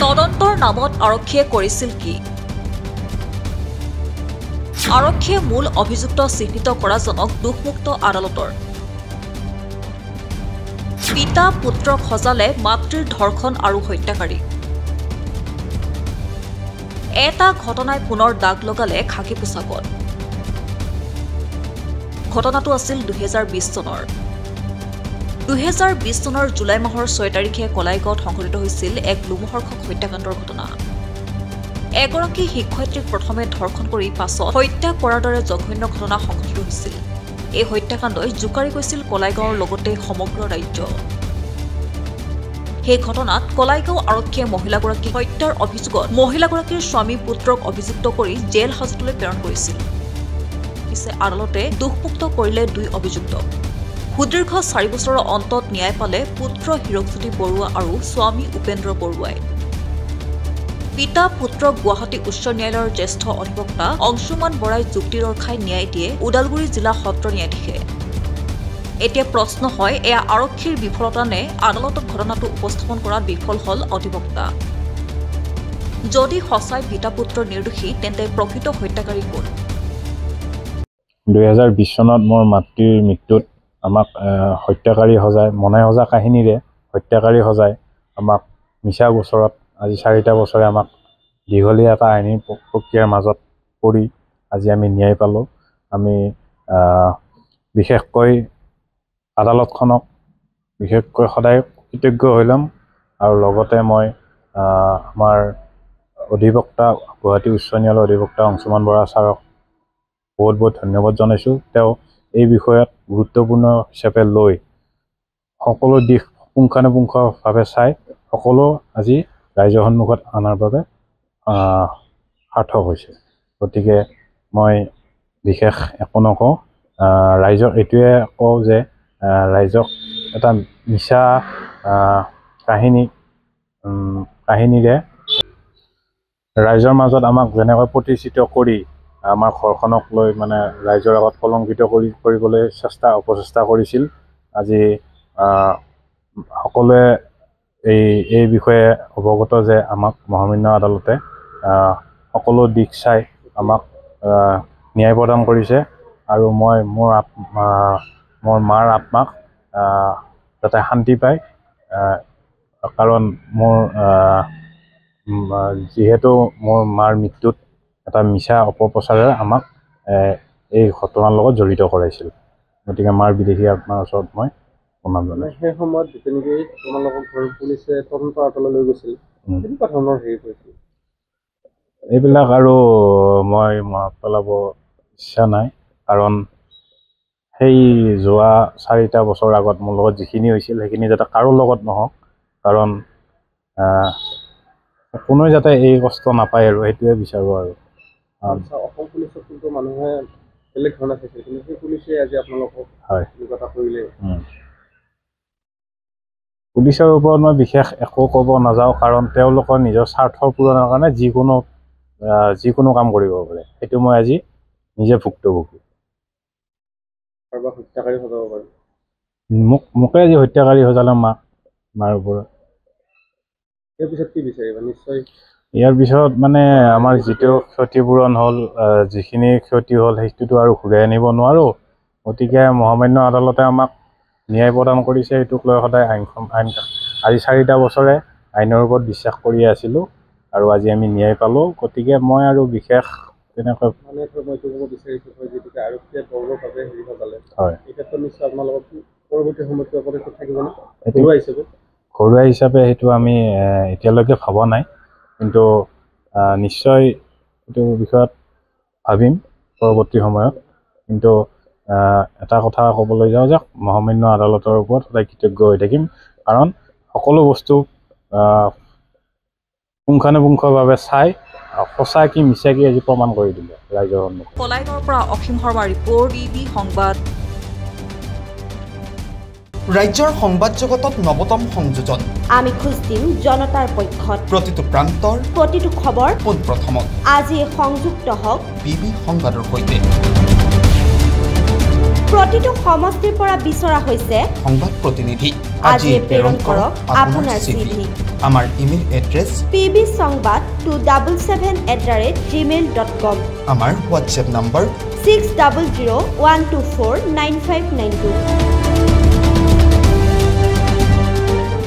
তদন্তৰ নামত আৰক্ষীয়ে কৰিছিল কি? আৰক্ষীয়ে মূল অভিযুক্ত চিহ্নিত কৰাজনক দোষমুক্ত আদালতৰ। পিতা পুত্ৰক সজালে মাতৃৰ ধৰ্ষণ আৰু হত্যাকাৰী। এটা ঘটনাই পুনৰ দাগ লগালে খাকী পোছাকত। ঘটনাটো আছিল 2020 চনৰ। 2020 চনৰ জুলাই মাহৰ 6 তাৰিখে কলাইগাঁৱত সংঘটিত হৈছিল এক লোমহৰ্ষক হত্যাকাণ্ডৰ ঘটনা। এগৰাকী শিক্ষয়িত্ৰীক প্ৰথমে ধৰ্ষণ কৰি পাছত হত্যা কৰাৰ দৰে জঘন্য ঘটনা সংঘটিত হৈছিল। এই হত্যাকাণ্ডই জোকাৰি গৈছিল কলাইগাঁৱৰ লগতে সমগ্ৰ ৰাজ্য। সেই ঘটনাত কলাইগাঁও আৰক্ষীয়ে মহিলাগৰাকীক হত্যাৰ অভিযোগত মহিলাগৰাকীৰ স্বামী পুত্ৰক অভিযুক্ত কৰি জেল হাজতলৈ প্ৰেৰণ কৰিছিল। পিছে আদালতে দোষমুক্ত কৰিলে 2 অভিযুক্তক। সুদীৰ্ঘ 4 বছৰৰ অন্তত ন্যায় পালে পুত্ৰ হীৰকজ্যোতি বৰুৱা আৰু স্বামী উপেন্দ্ৰ বৰুৱাই। পিতা পুত্ৰক গুৱাহাটী উচ্চ ন্যায়ালয়ৰ জ্যেষ্ঠ অধিবক্তা অংশুমান বৰাই যুক্তি ৰখাই ন্যায় দিয়ে ওদালগুৰি জিলা সত্ৰ ন্যায়াধীশে। এতিয়া প্ৰশ্ন হয়, এয়া আৰক্ষীৰ বিফলতা নে আদালতত ঘটনাটো উপস্থাপন কৰাত বিফল হল অধিবক্তা? যদি সঁচাই পিতা পুত্ৰ নিৰ্দোষী তেন্তে প্ৰকৃত হত্যাকাৰী কোন? 2020 চনত মোৰ মাতৃৰ মৃত্যুত আমাক হত্যাকাৰী সজাই মনাই সজা কাহিনীৰে হত্যাকাৰী সজাই আমাক মিছা গোচৰত আজি 4টা বছৰে আমাক দীঘলীয়া এটা আইনী প্ৰক্ৰিয়াৰ মাজত পৰি আজি আমি ন্যায় পালোঁ। আমি বিশেষকৈ আদালতখনক বিশেষকৈ সদায় কৃতজ্ঞ হৈলাম আৰু লগতে মই আমাৰ অধিবক্তা গুৱাহাটী উচ্চ ন্যায়ালয়ৰ অধিবক্তা অংশুমান বৰা ছাৰক বহুত বহুত ধন্যবাদ জনাইছোঁ। তেওঁ এই বিষয়ত গুৰুত্বপূৰ্ণ হিচাপে লৈ সকলো দিশ পুংখানুপুংখভাৱে চাই সকলো আজি ৰাইজৰ সন্মুখত অনাৰ বাবে সাৰ্থক হৈছে। গতিকে মই বিশেষ একো নকওঁ। ৰাইজক এইটোৱে কওঁ যে ৰাইজক এটা মিছা কাহিনীৰে ৰাইজৰ মাজত আমাক যেনেকৈ প্ৰতিষ্ঠিত কৰি আমাৰ ঘৰখনক লৈ মানে ৰাইজৰ আগত কলংকিত কৰিবলৈ অপচেষ্টা কৰিছিল। আজি সকলোৱে এই বিষয়ে অৱগত যে আমাক মহামান্য আদালতে সকলো দিশ চাই আমাক ন্যায় প্ৰদান কৰিছে আৰু মই মোৰ মাৰ আত্মাক যাতে শান্তি পায়, কাৰণ মোৰ যিহেতু মোৰ মাৰ মৃত্যুত এটা মিছা অপপ্ৰচাৰে আমাক এই ঘটনাৰ লগত জড়িত কৰাইছিল। গতিকে মাৰ বিদেশী আত্মাৰ ওচৰত মই প্ৰণাম জনাইছোঁ। সেই সময়ত যেনেকৈ তোমালোকৰ ঘৰৰ পুলিচে তদন্ত আঁতৰলৈ লৈ গৈছিল, কেনেকুৱা ধৰণৰ হেৰি কৰিছিল? এইবিলাক আৰু মই মনত পেলাব ইচ্ছা নাই, কাৰণ সেই যোৱা 4টা বছৰ আগত মোৰ লগত যিখিনি হৈছিল সেইখিনি যাতে কাৰো লগত নহওক, কাৰণ কোনোৱে যাতে এই কষ্ট নাপায় আৰু সেইটোৱে বিচাৰোঁ। আৰু অসম পুলিচত কিন্তু মানুহে বেলেগ ধৰণে চাইছিল, কিন্তু সেই পুলিচে আজি আপোনালোকক এনেকুৱা কৰিলে। পুলিচৰ ওপৰত মই বিশেষ একো ক'ব নাযাওঁ, কাৰণ তেওঁলোকৰ নিজৰ স্বাৰ্থৰ পূৰণৰ কাৰণে যিকোনো কাম কৰিব পাৰে। সেইটো মই আজি নিজে ভুক্তভোগী। কাৰোবাক হত্যাকাৰী সজাব পাৰে, মোকে আজি হত্যাকাৰী সজালে মাৰ ওপৰত। ইয়াৰ পিছত কি বিচাৰিবা? নিশ্চয় ইয়াৰ পিছত মানে আমাৰ যিটো ক্ষতিপূৰণ হ'ল, যিখিনি ক্ষতি হ'ল সেইটোতো আৰু ঘূৰাই আনিব নোৱাৰোঁ। গতিকে মহামান্য আদালতে আমাক ন্যায় প্ৰদান কৰিছে, সেইটোক লৈ সদায় আজি 4টা বছৰে আইনৰ ওপৰত বিশ্বাস কৰি আছিলোঁ আৰু আজি আমি ন্যায় পালোঁ। গতিকে মই আৰু বিশেষ তেনেকৈ মানে মই এইটো ক'ব বিচাৰিছোঁ, যিহেতুকে আৰক্ষীয়ে দৌৰভাৱে হেৰি সজালে, হয়, এই ক্ষেত্ৰত নিশ্চয় আপোনালোকক পৰৱৰ্তী সময়ত পদক্ষেপ থাকিবনে ঘৰুৱা হিচাপে? সেইটো আমি এতিয়ালৈকে ভবা নাই, কিন্তু নিশ্চয় এইটো বিষয়ত ভাবিম পৰৱৰ্তী সময়ত। কিন্তু এটা কথা ক'বলৈ যাওঁ যে মহামান্য আদালতৰ ওপৰত সদায় কৃতজ্ঞ হৈ থাকিম, কাৰণ সকলো বস্তু পুংখানুপুংখভাৱে চাই সঁচা কি মিছা কি আজি প্ৰমাণ কৰি দিলে ৰাইজৰ সন্মুখত। কলাইগাঁৱৰ পৰা অসীম শৰ্মা ৰিপৰ্ট, PB সংবাদ। ৰাজ্যৰ সংবাদ জগতত নৱতম সংযোজন। আমি খোজ দিম জনতাৰ পক্ষত। প্ৰতিটো প্ৰান্তৰ প্ৰতিটো খবৰ পোনপ্ৰথমত। আজি সংযুক্ত হওক PB সংবাদৰ সৈতে। প্ৰতিটো সমষ্টিৰ পৰা বিচৰা হৈছে সংবাদ প্ৰতিনিধি আজি প্ৰেৰণ কৰক আপোনাৰ চিঠি। আমাৰ ইমেইল এড্ৰেছ pbsongvad277@gmail.com আমাৰ হোৱাটছএপ নম্বৰ 6001249592